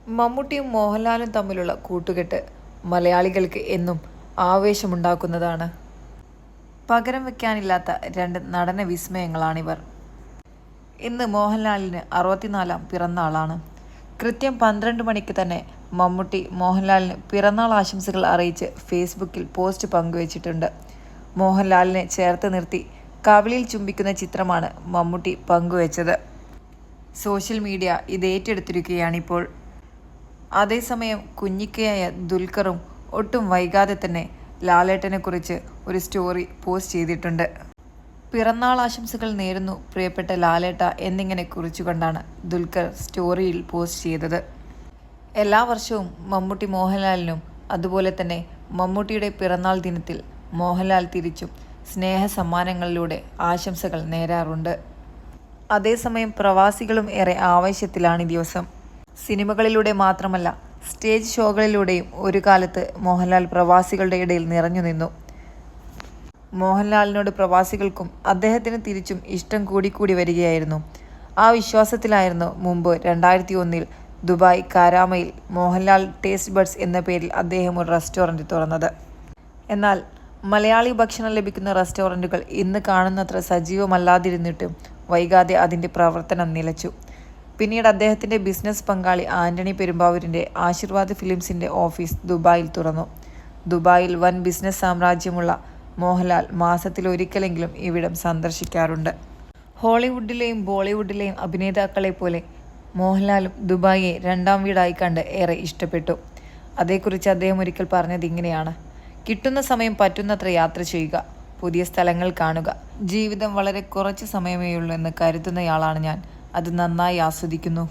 മമ്മൂട്ടിയും മോഹൻലാലും തമ്മിലുള്ള കൂട്ടുകെട്ട് മലയാളികൾക്ക് എന്നും ആവേശമുണ്ടാക്കുന്നതാണ്. പകരം വയ്ക്കാനില്ലാത്ത രണ്ട് നടന വിസ്മയങ്ങളാണിവർ. ഇന്ന് മോഹൻലാലിന് 64-ാം പിറന്നാളാണ്. കൃത്യം 12 മണിക്ക് തന്നെ മമ്മൂട്ടി മോഹൻലാലിന് പിറന്നാൾ ആശംസകൾ അറിയിച്ച് ഫേസ്ബുക്കിൽ പോസ്റ്റ് പങ്കുവച്ചിട്ടുണ്ട്. മോഹൻലാലിനെ ചേർത്ത് നിർത്തി കവിളിൽ ചുംബിക്കുന്ന ചിത്രമാണ് മമ്മൂട്ടി പങ്കുവച്ചത്. സോഷ്യൽ മീഡിയ ഇത് ഏറ്റെടുത്തിരിക്കുകയാണിപ്പോൾ. അതേസമയം കുഞ്ഞിക്കയായ ദുൽഖറും ഒട്ടും വൈകാതെ തന്നെ ലാലേട്ടനെക്കുറിച്ച് ഒരു സ്റ്റോറി പോസ്റ്റ് ചെയ്തിട്ടുണ്ട്. പിറന്നാൾ ആശംസകൾ നേരുന്നു പ്രിയപ്പെട്ട ലാലേട്ട എന്നിങ്ങനെ കുറിച്ചുകൊണ്ടാണ് ദുൽഖർ സ്റ്റോറിയിൽ പോസ്റ്റ് ചെയ്തത്. എല്ലാ വർഷവും മമ്മൂട്ടി മോഹൻലാലിനും അതുപോലെ തന്നെ മമ്മൂട്ടിയുടെ പിറന്നാൾ ദിനത്തിൽ മോഹൻലാൽ തിരിച്ചും സ്നേഹ സമ്മാനങ്ങളിലൂടെ ആശംസകൾ നേരാറുണ്ട്. അതേസമയം പ്രവാസികളും ഏറെ ആവേശത്തിലാണ് ഈ ദിവസം. സിനിമകളിലൂടെ മാത്രമല്ല സ്റ്റേജ് ഷോകളിലൂടെയും ഒരു കാലത്ത് മോഹൻലാൽ പ്രവാസികളുടെ ഇടയിൽ നിറഞ്ഞു നിന്നു. മോഹൻലാലിനോട് പ്രവാസികൾക്കും അദ്ദേഹത്തിന് തിരിച്ചും ഇഷ്ടം കൂടിക്കൂടി വരികയായിരുന്നു. ആ വിശ്വാസത്തിലായിരുന്നു മുമ്പ് 2001 ദുബായ് കാരാമയിൽ മോഹൻലാൽ ടേസ്റ്റ് ബഡ്സ് എന്ന പേരിൽ അദ്ദേഹം ഒരു റെസ്റ്റോറൻറ്റ് തുറന്നത്. എന്നാൽ മലയാളി ഭക്ഷണം ലഭിക്കുന്ന റെസ്റ്റോറൻറ്റുകൾ ഇന്ന് കാണുന്നത്ര സജീവമല്ലാതിരുന്നിട്ടും വൈകാതെ അതിൻ്റെ പ്രവർത്തനം നിലച്ചു. പിന്നീട് അദ്ദേഹത്തിൻ്റെ ബിസിനസ് പങ്കാളി ആൻ്റണി പെരുമ്പാവൂരിൻ്റെ ആശീർവാദ് ഫിലിംസിൻ്റെ ഓഫീസ് ദുബായിൽ തുറന്നു. ദുബായിൽ വൻ ബിസിനസ് സാമ്രാജ്യമുള്ള മോഹൻലാൽ മാസത്തിലൊരിക്കലെങ്കിലും ഇവിടം സന്ദർശിക്കാറുണ്ട്. ഹോളിവുഡിലെയും ബോളിവുഡിലെയും അഭിനേതാക്കളെ പോലെ മോഹൻലാലും ദുബായിയെ രണ്ടാം വീടായി കണ്ട് ഏറെ ഇഷ്ടപ്പെട്ടു. അതേക്കുറിച്ച് അദ്ദേഹം ഒരിക്കൽ പറഞ്ഞത് ഇങ്ങനെയാണ്: കിട്ടുന്ന സമയം പറ്റുന്നത്ര യാത്ര ചെയ്യുക, പുതിയ സ്ഥലങ്ങൾ കാണുക. ജീവിതം വളരെ കുറച്ച് സമയമേയുള്ളൂ എന്ന് കരുതുന്നയാളാണ് ഞാൻ. അത് നന്നായി ആസ്വദിക്കുന്നു.